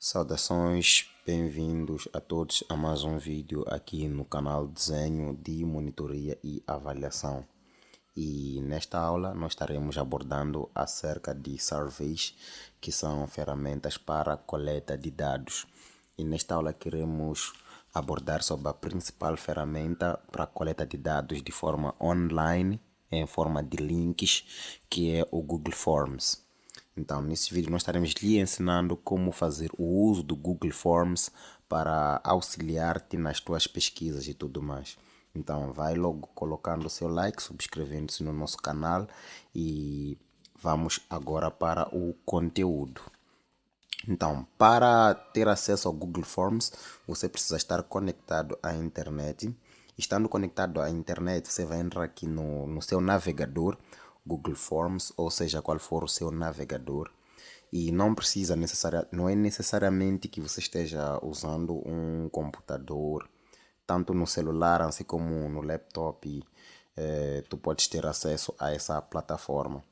Saudações, bem-vindos a todos a mais um vídeo aqui no canal Desenho de Monitoria e Avaliação. E nesta aula nós estaremos abordando acerca de surveys, que são ferramentas para coleta de dados. E nesta aula queremos abordar sobre a principal ferramenta para coleta de dados de forma online, em forma de links, que é o Google Forms. Então, nesse vídeo nós estaremos lhe ensinando como fazer o uso do Google Forms para auxiliar-te nas tuas pesquisas e tudo mais. Então, vai logo colocando o seu like, subscrevendo-se no nosso canal e vamos agora para o conteúdo. Então, para ter acesso ao Google Forms, você precisa estar conectado à internet. Estando conectado à internet, você vai entrar aqui no seu navegador, Google Forms, ou seja, qual for o seu navegador. E não é necessariamente que você esteja usando um computador, tanto no celular, assim como no laptop, tu podes ter acesso a essa plataforma.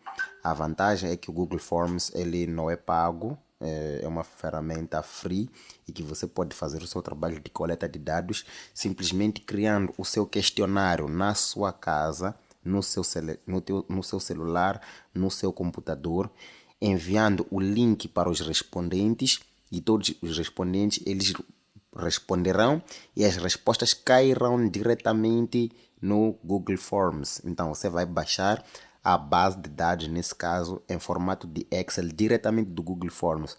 A vantagem é que o Google Forms ele não é pago, é uma ferramenta free e que você pode fazer o seu trabalho de coleta de dados simplesmente criando o seu questionário na sua casa, no seu celular, no seu computador, enviando o link para os respondentes e todos os respondentes eles responderão e as respostas cairão diretamente no Google Forms. Então você vai baixar a base de dados, nesse caso, em formato de Excel, diretamente do Google Forms.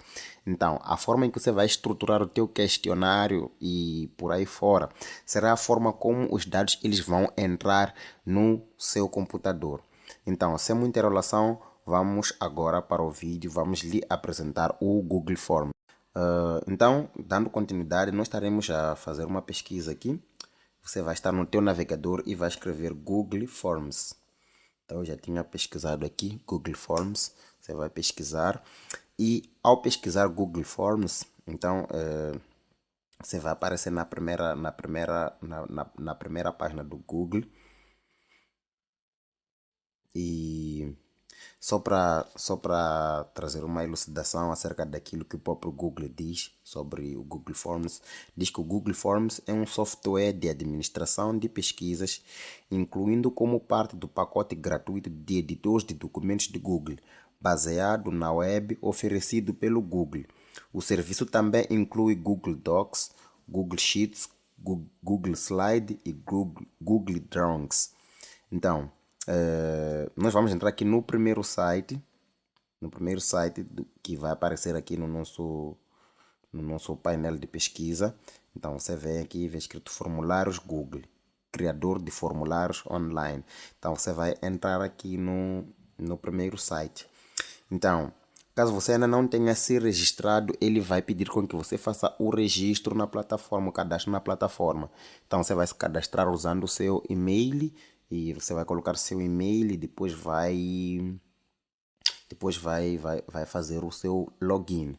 Então, a forma em que você vai estruturar o teu questionário e por aí fora, será a forma como os dados eles vão entrar no seu computador. Então, sem muita enrolação, vamos agora para o vídeo, vamos lhe apresentar o Google Forms. Então, dando continuidade, nós estaremos a fazer uma pesquisa aqui. Você vai estar no teu navegador e vai escrever Google Forms. Então, eu já tinha pesquisado aqui Google Forms. Você vai pesquisar e ao pesquisar Google Forms, então você vai aparecer na primeira página do Google. E só para trazer uma elucidação acerca daquilo que o próprio Google diz sobre o Google Forms, diz que o Google Forms é um software de administração de pesquisas, incluindo como parte do pacote gratuito de editores de documentos de Google, baseado na web oferecido pelo Google. O serviço também inclui Google Docs, Google Sheets, Google Slide e Google Drawings. Então, nós vamos entrar aqui no primeiro site, que vai aparecer aqui no nosso painel de pesquisa. Então você vê aqui, vê escrito formulários Google, criador de formulários online. Então você vai entrar aqui no primeiro site. Então, caso você ainda não tenha se registrado, ele vai pedir com que você faça o registro na plataforma, o cadastro na plataforma. Então você vai se cadastrar usando o seu e-mail e você vai colocar seu e-mail e depois vai fazer o seu login.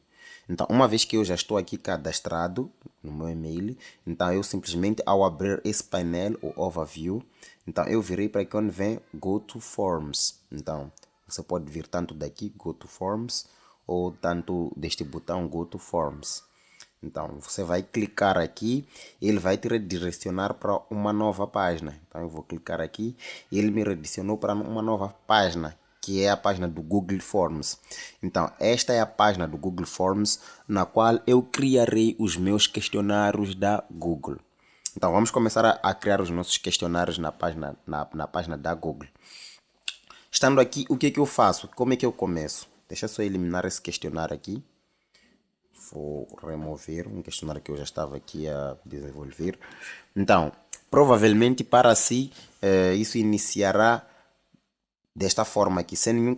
Então, uma vez que eu já estou aqui cadastrado no meu e-mail, então eu simplesmente ao abrir esse painel, o overview, então eu virei para aqui onde vem Go to Forms. Então, você pode vir tanto daqui Go to Forms ou tanto deste botão Go to Forms. Então, você vai clicar aqui, ele vai te redirecionar para uma nova página. Então, eu vou clicar aqui e ele me redirecionou para uma nova página, que é a página do Google Forms. Então, esta é a página do Google Forms na qual eu criarei os meus questionários da Google. Então, vamos começar a criar os nossos questionários na página da Google. Estando aqui, o que eu faço? Como é que eu começo? Deixa eu só eliminar esse questionário aqui. Vou remover um questionário que eu já estava aqui a desenvolver. Então, provavelmente para si, isso iniciará desta forma aqui, sem nenhum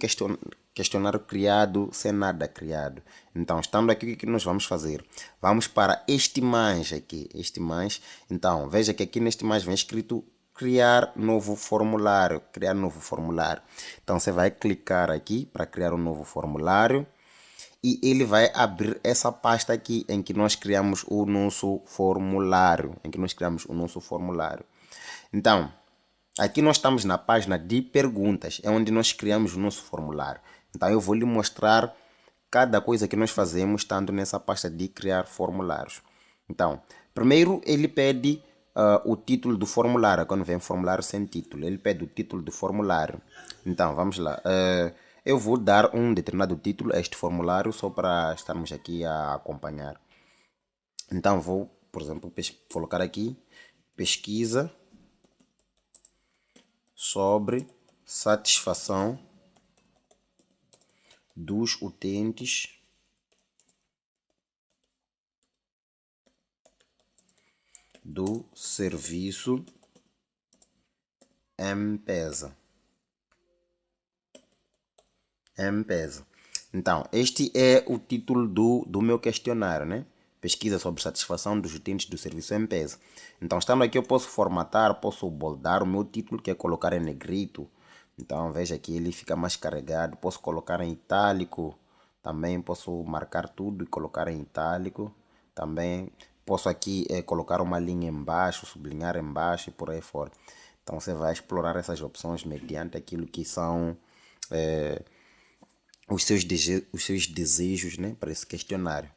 questionário criado, sem nada criado. Então, estando aqui, o que nós vamos fazer? Vamos para este mais aqui, este mais. Então, veja que aqui neste mais vem escrito criar novo formulário, Então, você vai clicar aqui para criar um novo formulário. E ele vai abrir essa pasta aqui em que nós criamos o nosso formulário. Então, aqui nós estamos na página de perguntas, é onde nós criamos o nosso formulário. Então, eu vou lhe mostrar cada coisa que nós fazemos, estando nessa pasta de criar formulários. Então, primeiro ele pede o título do formulário. Quando vem formulário sem título, ele pede o título do formulário. Então, vamos lá. Eu vou dar um determinado título a este formulário só para estarmos aqui a acompanhar. Então, vou, por exemplo, colocar aqui pesquisa sobre satisfação dos utentes do serviço M-Pesa. Então, este é o título do meu questionário, né? Pesquisa sobre satisfação dos utentes do serviço M-Pesa. Então, estando aqui, eu posso formatar, posso boldar o meu título, que é colocar em negrito. Então, veja que ele fica mais carregado. Posso colocar em itálico. Também posso marcar tudo e colocar em itálico. Também posso aqui colocar uma linha embaixo, sublinhar embaixo e por aí fora. Então, você vai explorar essas opções mediante aquilo que são os seus desejos, né, para esse questionário.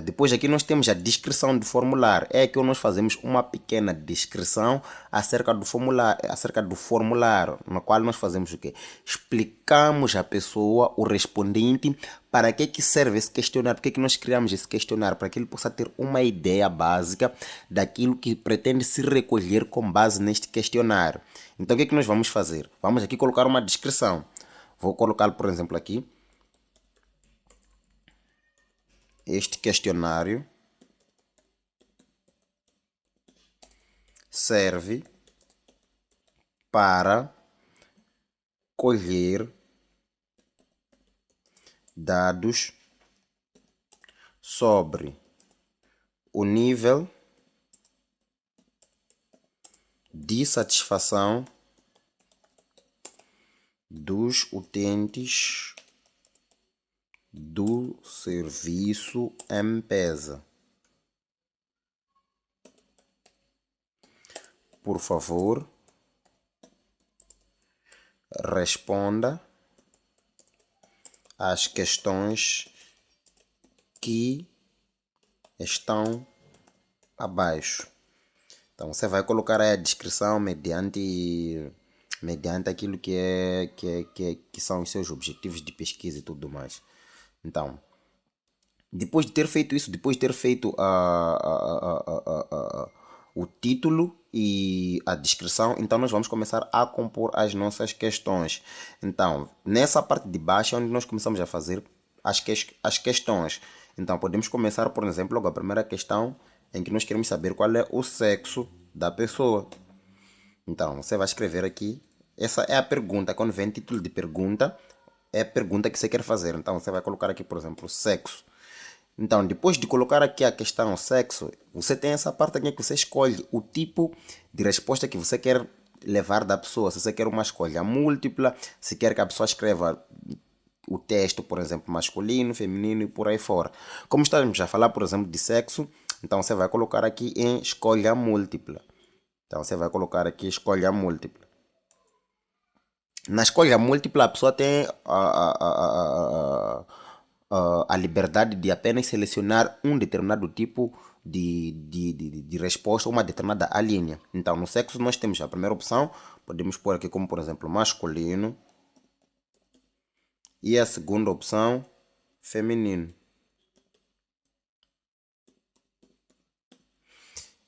Depois aqui nós temos a descrição do formulário. É que nós fazemos uma pequena descrição acerca do formulário, no qual nós fazemos o quê? Explicamos à pessoa, o respondente, para que serve esse questionário, por que nós criamos esse questionário, para que ele possa ter uma ideia básica daquilo que pretende se recolher com base neste questionário. Então o que nós vamos fazer? Vamos aqui colocar uma descrição. Vou colocar, por exemplo, aqui. Este questionário serve para colher dados sobre o nível de satisfação dos utentes do serviço M-Pesa. Por favor, responda às questões que estão abaixo. Então você vai colocar aí a descrição mediante aquilo que são os seus objetivos de pesquisa e tudo mais. Então, depois de ter feito isso, depois de ter feito o título e a descrição, então nós vamos começar a compor as nossas questões. Então, nessa parte de baixo é onde nós começamos a fazer as questões. Então, podemos começar, por exemplo, logo a primeira questão, em que nós queremos saber qual é o sexo da pessoa. Então, você vai escrever aqui, essa é a pergunta. Quando vem título de pergunta, é a pergunta que você quer fazer. Então, você vai colocar aqui, por exemplo, sexo. Então, depois de colocar aqui a questão sexo, você tem essa parte aqui que você escolhe o tipo de resposta que você quer levar da pessoa. Se você quer uma escolha múltipla, se quer que a pessoa escreva o texto, por exemplo, masculino, feminino e por aí fora. Como estamos a falar, por exemplo, de sexo, então você vai colocar aqui em escolha múltipla. Então você vai colocar aqui escolha múltipla. Na escolha múltipla, a pessoa tem a liberdade de apenas selecionar um determinado tipo de resposta, uma determinada linha. Então, no sexo, nós temos a primeira opção, podemos pôr aqui como, por exemplo, masculino. E a segunda opção, feminino.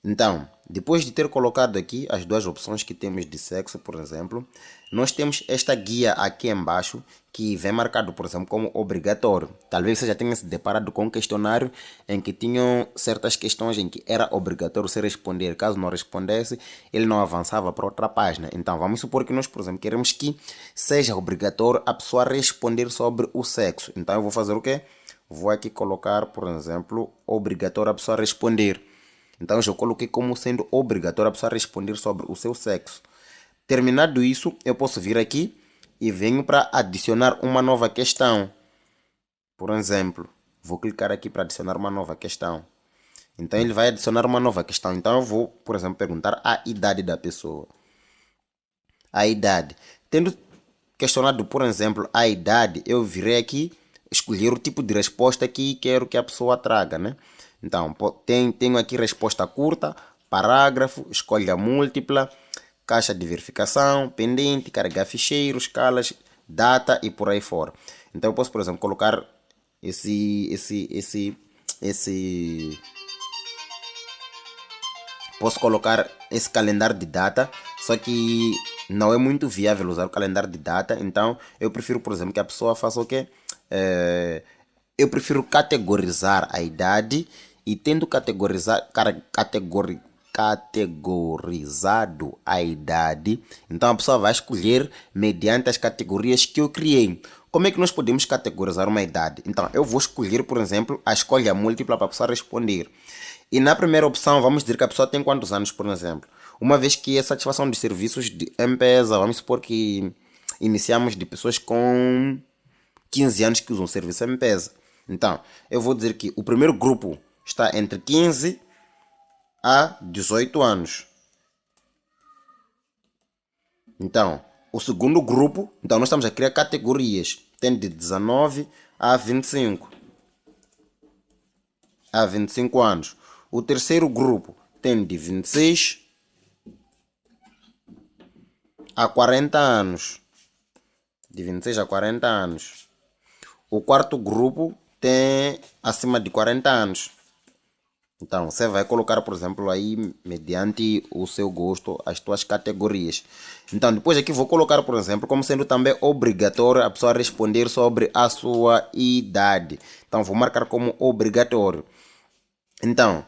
Então, depois de ter colocado aqui as duas opções que temos de sexo, por exemplo, nós temos esta guia aqui embaixo que vem marcado, por exemplo, como obrigatório. Talvez você já tenha se deparado com um questionário em que tinham certas questões em que era obrigatório você responder. Caso não respondesse, ele não avançava para outra página. Então, vamos supor que nós, por exemplo, queremos que seja obrigatório a pessoa responder sobre o sexo. Então, eu vou fazer o quê? Vou aqui colocar, por exemplo, obrigatório a pessoa responder. Então, eu coloquei como sendo obrigatório a pessoa responder sobre o seu sexo. Terminado isso, eu posso vir aqui e venho para adicionar uma nova questão. Por exemplo, vou clicar aqui para adicionar uma nova questão. Então, ele vai adicionar uma nova questão. Então, eu vou, por exemplo, perguntar a idade da pessoa. A idade. Tendo questionado, por exemplo, a idade, eu virei aqui escolher o tipo de resposta que quero que a pessoa traga, né? Então, tenho aqui resposta curta, parágrafo, escolha múltipla, caixa de verificação, pendente, carregar ficheiros, escalas, data e por aí fora. Então, eu posso, por exemplo, colocar esse posso colocar esse calendário de data, só que não é muito viável usar o calendário de data, então eu prefiro, por exemplo, que a pessoa faça o quê? Eu prefiro categorizar a idade e tendo categorizado a idade, então a pessoa vai escolher mediante as categorias que eu criei. Como é que nós podemos categorizar uma idade? Então, eu vou escolher, por exemplo, a escolha múltipla para a pessoa responder. E na primeira opção, vamos dizer que a pessoa tem quantos anos, por exemplo? Uma vez que é satisfação de serviços de M-Pesa, vamos supor que iniciamos de pessoas com 15 anos que usam o serviço M-Pesa. Então, eu vou dizer que o primeiro grupo está entre 15 a 18 anos. Então, o segundo grupo, então nós estamos a criar categorias. Tem de 19 a 25 anos. O terceiro grupo tem de 26 a 40 anos. De 26 a 40 anos. O quarto grupo tem acima de 40 anos. Então, você vai colocar, por exemplo, aí, mediante o seu gosto, as suas categorias. Então, depois aqui vou colocar, por exemplo, como sendo também obrigatório a pessoa responder sobre a sua idade. Então, vou marcar como obrigatório. Então,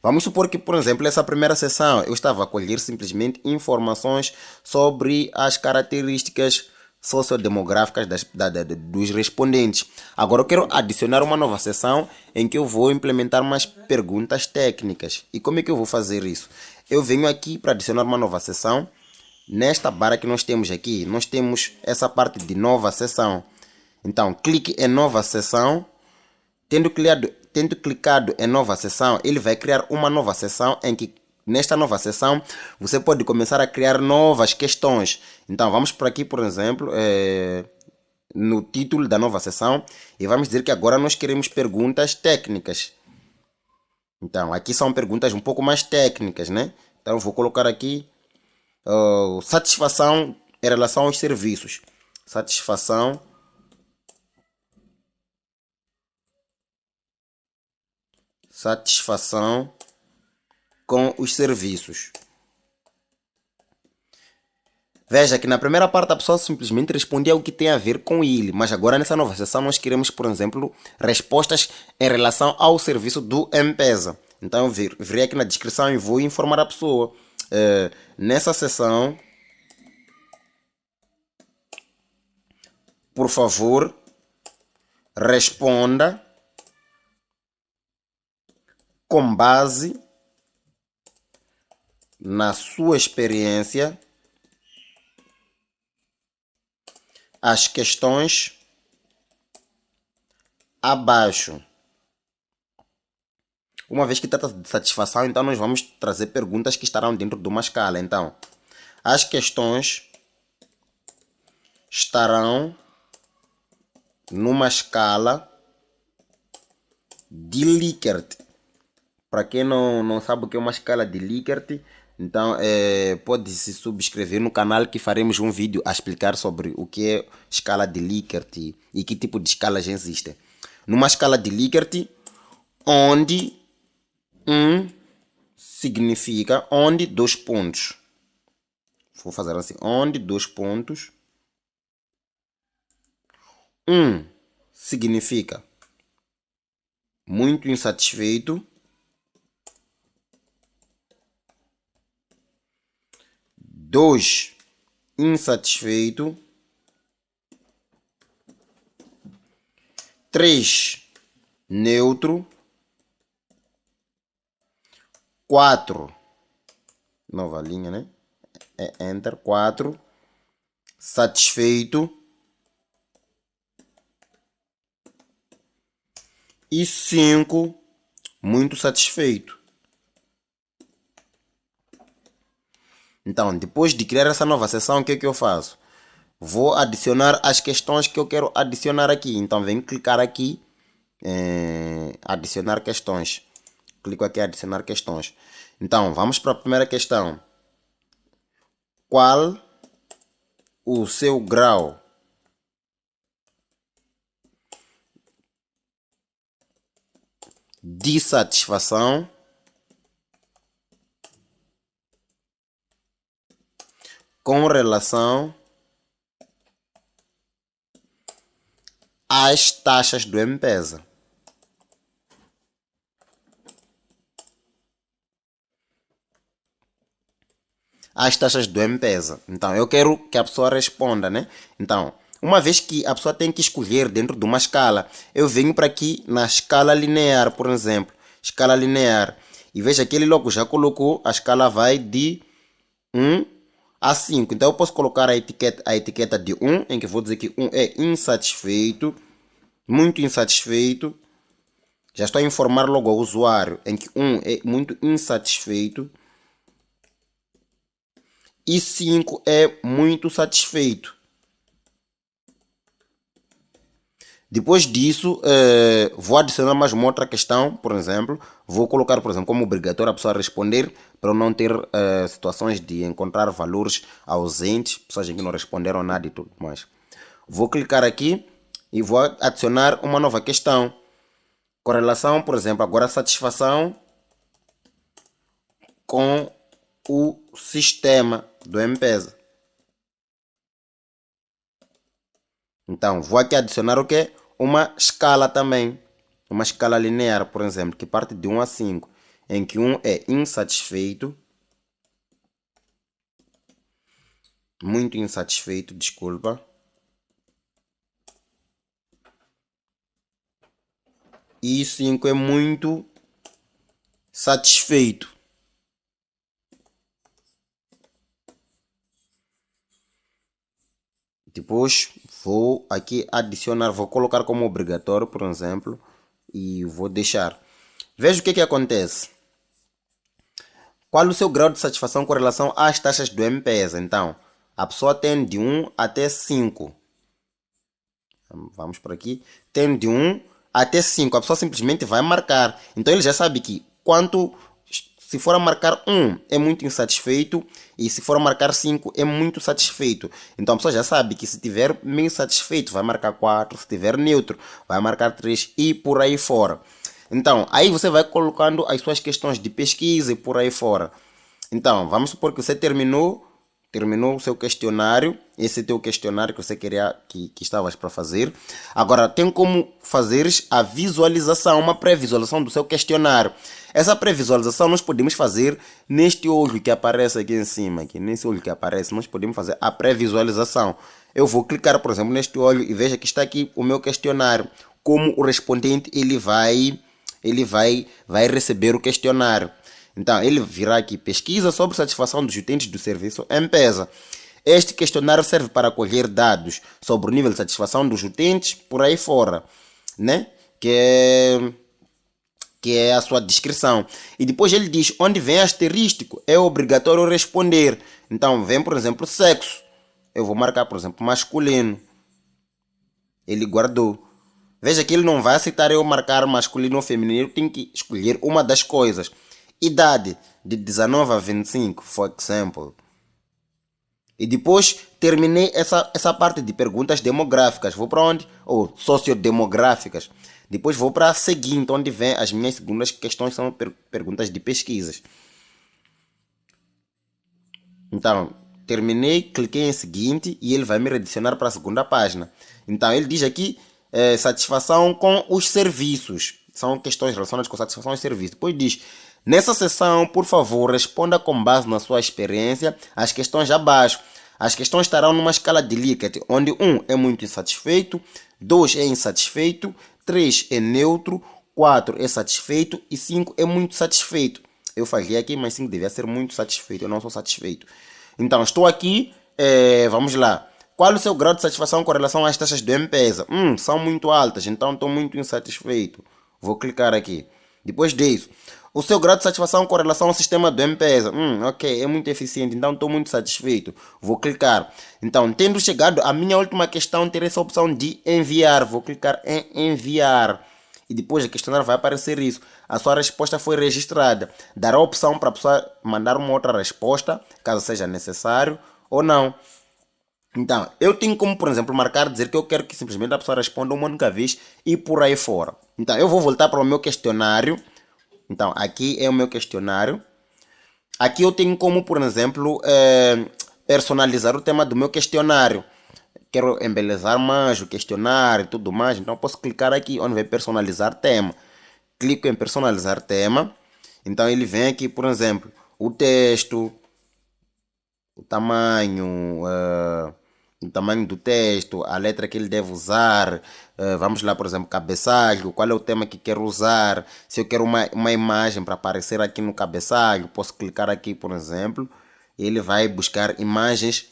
vamos supor que, por exemplo, essa primeira sessão eu estava a colher simplesmente informações sobre as características sociodemográficas dos respondentes. Agora eu quero adicionar uma nova sessão em que eu vou implementar umas perguntas técnicas. E como é que eu vou fazer isso? Eu venho aqui para adicionar uma nova sessão. Nesta barra que nós temos aqui, nós temos essa parte de nova sessão. Então, clique em nova sessão. Tendo clicado em nova sessão, ele vai criar uma nova sessão em que nesta nova sessão você pode começar a criar novas questões. Então vamos por aqui, por exemplo, no título da nova sessão e vamos dizer que agora nós queremos perguntas técnicas. Então aqui são perguntas um pouco mais técnicas, né? Então eu vou colocar aqui satisfação em relação aos serviços. Satisfação com os serviços. Veja que na primeira parte a pessoa simplesmente respondia o que tem a ver com ele, mas agora nessa nova sessão nós queremos, por exemplo, respostas em relação ao serviço do M-Pesa. Então eu virei aqui na descrição e vou informar a pessoa. Nessa sessão, por favor, responda com base na sua experiência as questões abaixo. Uma vez que trata de satisfação, então nós vamos trazer perguntas que estarão dentro de uma escala. Então, as questões estarão numa escala de Likert. Para quem não sabe o que é uma escala de Likert, então pode se subscrever no canal que faremos um vídeo a explicar sobre o que é escala de Likert e que tipo de escalas existem. Numa escala de Likert, onde significa onde dois pontos. Vou fazer assim, onde dois pontos. Significa muito insatisfeito. 2, insatisfeito. 3, neutro. 4, nova linha, né? Enter. 4, satisfeito. E 5, muito satisfeito. Então, depois de criar essa nova seção, o que é que eu faço? Vou adicionar as questões que eu quero adicionar aqui. Então, venho clicar aqui, adicionar questões. Clico aqui em adicionar questões. Então, vamos para a primeira questão. Qual o seu grau de satisfação com relação às taxas do M-Pesa? As taxas do M-Pesa. Então, eu quero que a pessoa responda, né? Então, uma vez que a pessoa tem que escolher dentro de uma escala, eu venho para aqui na escala linear, por exemplo. Escala linear. E veja que ele logo já colocou, a escala vai de 1 a 5. Então, eu posso colocar a etiqueta de 1, em que eu vou dizer que 1 é insatisfeito, muito insatisfeito. Já estou a informar logo ao usuário em que 1 é muito insatisfeito. E 5 é muito satisfeito. Depois disso, vou adicionar mais uma outra questão, por exemplo. Vou colocar, por exemplo, como obrigatório a pessoa responder, para não ter situações de encontrar valores ausentes, pessoas que não responderam nada e tudo mais. Vou clicar aqui e vou adicionar uma nova questão. Correlação, por exemplo, agora satisfação com o sistema do M-Pesa. Então, vou aqui adicionar o quê? Uma escala também. Uma escala linear, por exemplo, que parte de 1 a 5, em que 1 é insatisfeito, muito insatisfeito, desculpa. E 5 é muito satisfeito. Depois vou aqui adicionar, vou colocar como obrigatório, por exemplo, e vou deixar. Veja o que acontece. Qual o seu grau de satisfação com relação às taxas do M-Pesa? Então, a pessoa tem de 1 até 5. Vamos por aqui. Tem de 1 até 5. A pessoa simplesmente vai marcar. Então, ele já sabe que se for a marcar 1 é muito insatisfeito e se for a marcar 5 é muito satisfeito. Então a pessoa já sabe que se tiver meio satisfeito vai marcar 4, se tiver neutro vai marcar 3 e por aí fora. Então aí você vai colocando as suas questões de pesquisa e por aí fora. Então vamos supor que você terminou o seu questionário, esse teu questionário que você queria que estavas para fazer. Agora tem como fazeres a visualização, uma pré-visualização do seu questionário. Essa pré-visualização nós podemos fazer neste olho que aparece aqui em cima, aqui nesse olho que aparece, nós podemos fazer a pré-visualização. Eu vou clicar, por exemplo, neste olho e veja que está aqui o meu questionário, como o respondente vai receber o questionário. Então, ele virá aqui, pesquisa sobre satisfação dos utentes do serviço M-Pesa. Este questionário serve para colher dados sobre o nível de satisfação dos utentes por aí fora, né? Que é a sua descrição. E depois ele diz, onde vem asterístico, é obrigatório responder. Então, vem, por exemplo, sexo. Eu vou marcar, por exemplo, masculino. Ele guardou. Veja que ele não vai aceitar eu marcar masculino ou feminino, eu tenho que escolher uma das coisas. Idade, de 19 a 25, for example. E depois terminei essa parte de perguntas demográficas. Vou para onde? Ou sociodemográficas. Depois vou para a seguinte, onde vem as minhas segundas questões, são perguntas de pesquisas. Então, terminei, cliquei em seguinte e ele vai me redirecionar para a segunda página. Então, ele diz aqui, satisfação com os serviços. São questões relacionadas com satisfação e serviços. Depois diz, nessa sessão, por favor, responda com base na sua experiência as questões abaixo. As questões estarão numa escala de Likert, onde 1 é muito insatisfeito, 2 é insatisfeito, 3 é neutro, 4 é satisfeito e 5 é muito satisfeito. Eu falei aqui, mas 5 devia ser muito satisfeito, eu não sou satisfeito. Então, estou aqui, vamos lá. Qual o seu grau de satisfação com relação às taxas do M-Pesa? São muito altas, então estou muito insatisfeito. Vou clicar aqui. Depois disso, O seu grau de satisfação com relação ao sistema do M-Pesa. Ok, é muito eficiente, então estou muito satisfeito. Vou clicar. Então, tendo chegado à minha última questão, terei essa opção de enviar. Vou clicar em enviar. E depois a questionário vai aparecer isso. A sua resposta foi registrada. Dará a opção para a pessoa mandar uma outra resposta, caso seja necessário ou não. Então, eu tenho como, por exemplo, marcar, dizer que eu quero que simplesmente a pessoa responda uma única vez e por aí fora. Então, eu vou voltar para o meu questionário. Então, aqui é o meu questionário. Aqui eu tenho como, por exemplo, personalizar o tema do meu questionário. Quero embelezar mais o questionário e tudo mais. Então, eu posso clicar aqui onde vai personalizar tema. Clico em personalizar tema. Então, ele vem aqui, por exemplo, o texto, o tamanho do texto, a letra que ele deve usar, vamos lá, por exemplo, cabeçalho, qual é o tema que quero usar, se eu quero uma imagem para aparecer aqui no cabeçalho, posso clicar aqui, por exemplo, e ele vai buscar imagens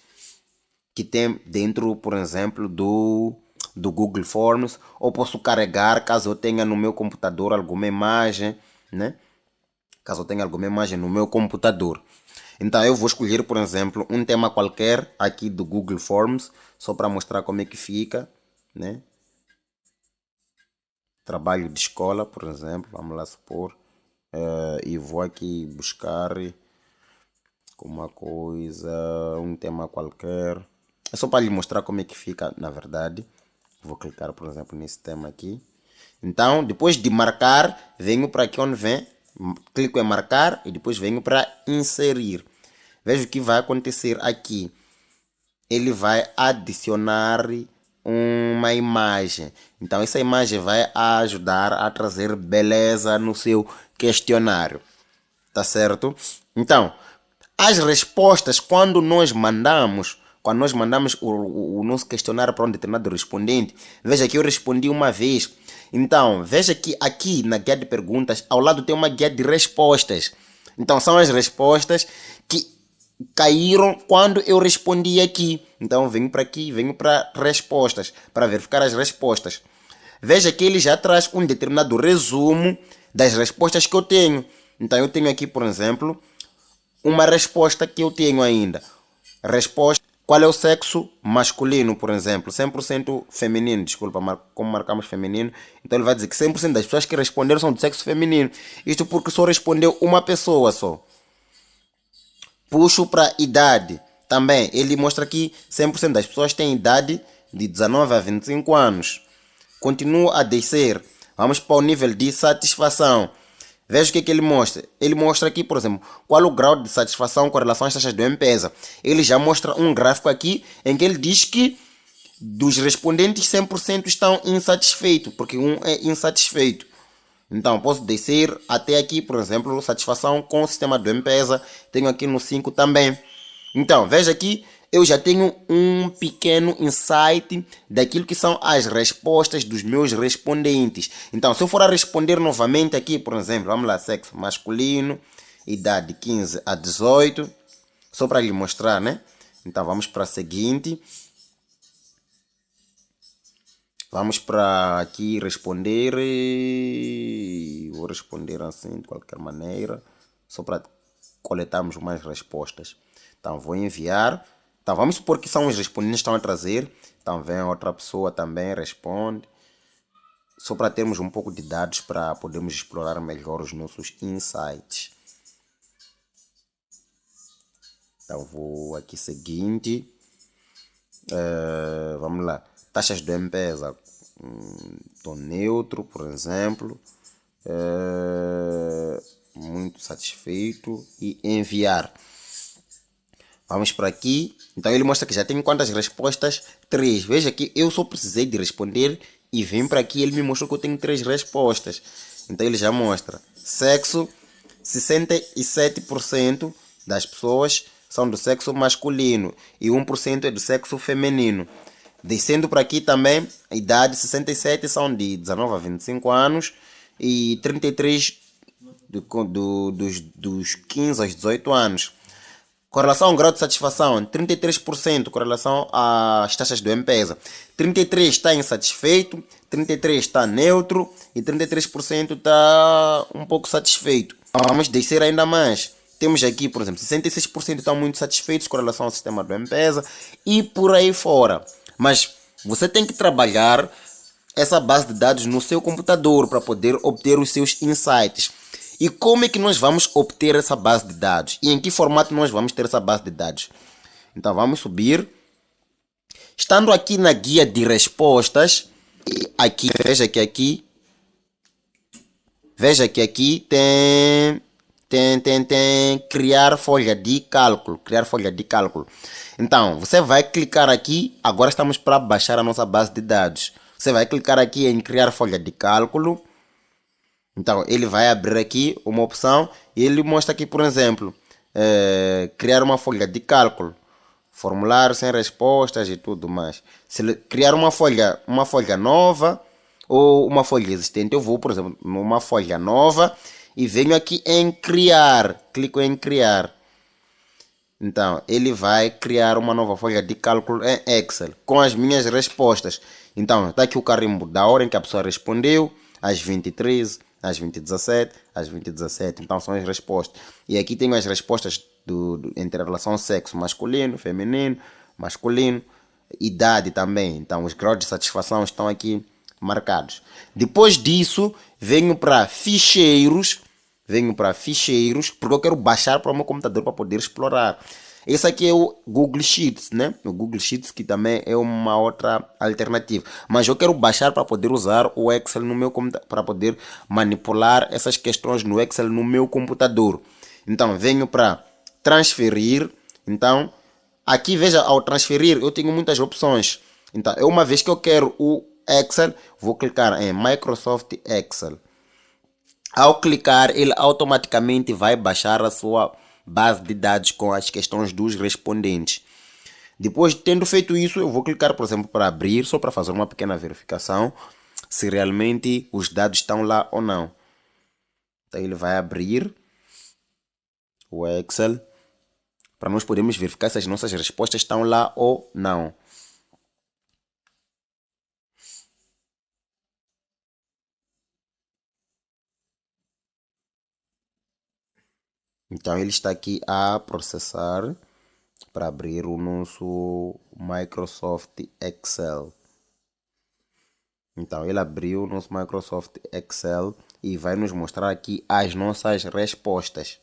que tem dentro, por exemplo, do Google Forms, ou posso carregar, caso eu tenha no meu computador alguma imagem, né? Caso eu tenha alguma imagem no meu computador. Então eu vou escolher, por exemplo, um tema qualquer aqui do Google Forms, só para mostrar como é que fica, né? Trabalho de escola, por exemplo, vamos lá supor, e vou aqui buscar uma coisa, um tema qualquer. É só para lhe mostrar como é que fica, na verdade. Vou clicar, por exemplo, nesse tema aqui. Então, depois de marcar, venho para aqui onde vem, clico em marcar e depois venho para inserir. Veja o que vai acontecer aqui. Ele vai adicionar uma imagem. Então, essa imagem vai ajudar a trazer beleza no seu questionário. Tá certo? Então, as respostas, quando nós mandamos o nosso questionário para um determinado respondente, veja que eu respondi uma vez. Então, veja que aqui na guia de perguntas, ao lado tem uma guia de respostas. Então, são as respostas que caíram quando eu respondi aqui. Então, venho para aqui, venho para respostas, para verificar as respostas. Veja que ele já traz um determinado resumo das respostas que eu tenho. Então, eu tenho aqui, por exemplo, uma resposta que eu tenho ainda. Resposta: qual é o sexo masculino, por exemplo? 100% feminino, desculpa, como marcamos feminino. Então ele vai dizer que 100% das pessoas que responderam são do sexo feminino. Isto porque só respondeu uma pessoa só. Puxo para idade. Também, ele mostra que 100% das pessoas têm idade de 19 a 25 anos. Continuo a descer. Vamos para o nível de satisfação. Veja o que ele mostra. Ele mostra aqui, por exemplo, qual o grau de satisfação com relação às taxas do M-Pesa. Ele já mostra um gráfico aqui em que ele diz que dos respondentes 100% estão insatisfeitos, porque um é insatisfeito. Então, posso descer até aqui, por exemplo, satisfação com o sistema do M-Pesa. Tenho aqui no 5 também. Então, veja aqui, eu já tenho um pequeno insight daquilo que são as respostas dos meus respondentes. Então, se eu for a responder novamente aqui, por exemplo, vamos lá, sexo masculino, idade 15 a 18, só para lhe mostrar, né? Então, vamos para a seguinte. Vamos para aqui responder. Vou responder assim, de qualquer maneira, só para coletarmos mais respostas. Então, vou enviar. Então, vamos supor que são os respondentes que estão a trazer. Então, vem outra pessoa também, responde. Só para termos um pouco de dados para podermos explorar melhor os nossos insights. Então, vou aqui seguinte. Vamos lá. Taxas do M-Pesa. Estou neutro, por exemplo. Muito satisfeito. E enviar. Vamos para aqui. Então ele mostra que já tem quantas respostas? 3. Veja que eu só precisei de responder e vim para aqui. Ele me mostrou que eu tenho 3 respostas. Então ele já mostra. Sexo: 67% das pessoas são do sexo masculino e 1% é do sexo feminino. Descendo para aqui também, a idade: 67 são de 19 a 25 anos e 33 dos 15 aos 18 anos. Com relação ao grau de satisfação, 33% com relação às taxas do M-Pesa. 33% está insatisfeito, 33% está neutro e 33% está um pouco satisfeito. Vamos descer ainda mais. Temos aqui, por exemplo, 66% estão muito satisfeitos com relação ao sistema do M-Pesa e por aí fora. Mas você tem que trabalhar essa base de dados no seu computador para poder obter os seus insights. E como é que nós vamos obter essa base de dados? E em que formato nós vamos ter essa base de dados? Então vamos subir. Estando aqui na guia de respostas, aqui, veja que aqui tem criar folha de cálculo. Então, você vai clicar aqui. Agora estamos para baixar a nossa base de dados. Você vai clicar aqui em criar folha de cálculo. Então, ele vai abrir aqui uma opção e ele mostra aqui, por exemplo, criar uma folha de cálculo, formulário sem respostas e tudo mais. Se criar uma folha nova ou uma folha existente, eu vou, por exemplo, numa folha nova e venho aqui em criar, clico em criar. Então, ele vai criar uma nova folha de cálculo em Excel com as minhas respostas. Então, está aqui o carimbo da hora em que a pessoa respondeu, às 20h13, às 20h17, às 20h17. Então, são as respostas. E aqui tem as respostas entre a relação sexo masculino, feminino, masculino, idade também. Então, os graus de satisfação estão aqui marcados. Depois disso, venho para ficheiros, porque eu quero baixar para o meu computador para poder explorar. Esse aqui é o Google Sheets, né? O Google Sheets que também é uma outra alternativa. Mas eu quero baixar para poder usar o Excel no meu computador, para poder manipular essas questões no Excel no meu computador. Então, venho para transferir. Então, aqui veja, ao transferir eu tenho muitas opções. Então, uma vez que eu quero o Excel, vou clicar em Microsoft Excel. Ao clicar, ele automaticamente vai baixar a sua base de dados com as questões dos respondentes. Depois, tendo feito isso, eu vou clicar, por exemplo, para abrir, só para fazer uma pequena verificação se realmente os dados estão lá ou não. Então, ele vai abrir o Excel para nós podermos verificar se as nossas respostas estão lá ou não. Então ele está aqui a processar para abrir o nosso Microsoft Excel. Então ele abriu o nosso Microsoft Excel e vai nos mostrar aqui as nossas respostas.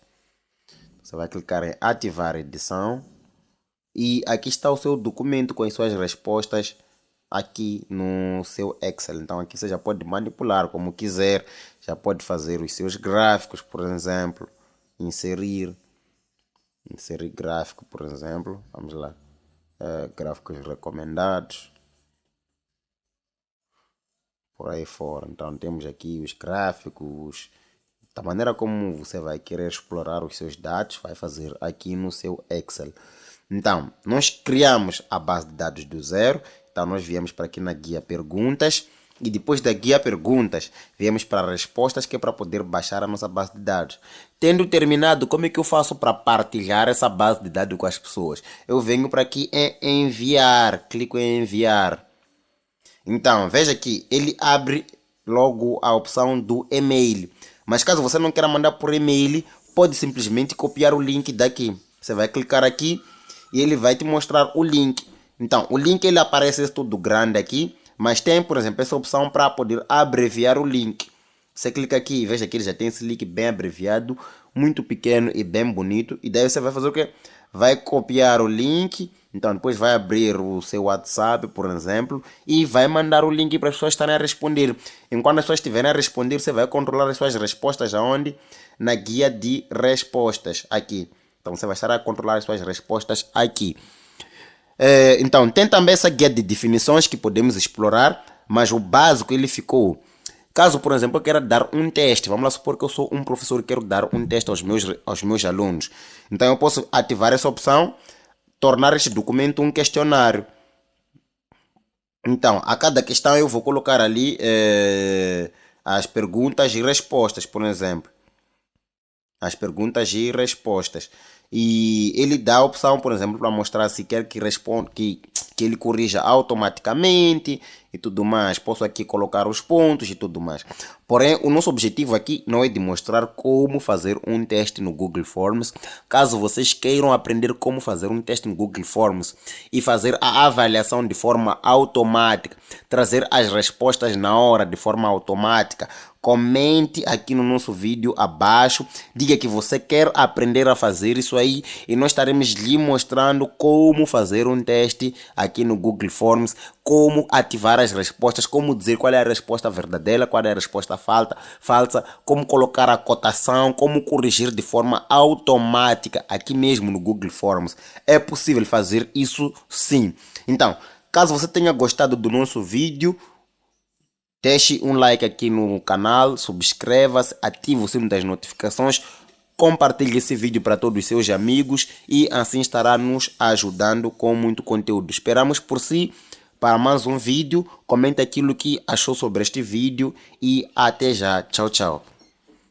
Você vai clicar em ativar edição e aqui está o seu documento com as suas respostas aqui no seu Excel. Então aqui você já pode manipular como quiser, já pode fazer os seus gráficos, por exemplo. Inserir gráfico, por exemplo, vamos lá, gráficos recomendados, por aí fora. Então temos aqui os gráficos, da maneira como você vai querer explorar os seus dados, vai fazer aqui no seu Excel. Então, nós criamos a base de dados do zero, então nós viemos para aqui na guia perguntas, e depois da guia perguntas, viemos para respostas, que é para poder baixar a nossa base de dados. Tendo terminado, como é que eu faço para partilhar essa base de dados com as pessoas? Eu venho para aqui em enviar, clico em enviar. Então, veja que ele abre logo a opção do e-mail. Mas caso você não queira mandar por e-mail, pode simplesmente copiar o link daqui. Você vai clicar aqui e ele vai te mostrar o link. Então, o link ele aparece tudo grande aqui. Mas tem, por exemplo, essa opção para poder abreviar o link. Você clica aqui e veja que ele já tem esse link bem abreviado, muito pequeno e bem bonito. E daí você vai fazer o quê? Vai copiar o link. Então depois vai abrir o seu WhatsApp, por exemplo, e vai mandar o link para as pessoas estarem a responder. Enquanto as pessoas estiverem a responder, você vai controlar as suas respostas aonde? Na guia de respostas, aqui. Então você vai estar a controlar as suas respostas aqui. Então, tem também essa guia de definições que podemos explorar, mas o básico ele ficou. Caso, por exemplo, eu queira dar um teste, vamos lá supor que eu sou um professor e quero dar um teste aos meus alunos. Então, eu posso ativar essa opção, tornar este documento um questionário. Então, a cada questão eu vou colocar ali as perguntas e respostas, por exemplo. As perguntas e respostas. e ele dá a opção, por exemplo, para mostrar se quer que responda, que ele corrija automaticamente e tudo mais. Posso aqui colocar os pontos e tudo mais. Porém, o nosso objetivo aqui não é de mostrar como fazer um teste no Google Forms. Caso vocês queiram aprender como fazer um teste no Google Forms e fazer a avaliação de forma automática, trazer as respostas na hora de forma automática, comente aqui no nosso vídeo abaixo, diga que você quer aprender a fazer isso aí e nós estaremos lhe mostrando como fazer um teste aqui no Google Forms, como ativar as respostas, como dizer qual é a resposta verdadeira, qual é a resposta falsa, como colocar a cotação, como corrigir de forma automática aqui mesmo no Google Forms. É possível fazer isso sim. Então, caso você tenha gostado do nosso vídeo, deixe um like aqui no canal, subscreva-se, ative o sino das notificações, compartilhe esse vídeo para todos os seus amigos e assim estará nos ajudando com muito conteúdo. Esperamos por si para mais um vídeo. Comente aquilo que achou sobre este vídeo e até já. Tchau, tchau.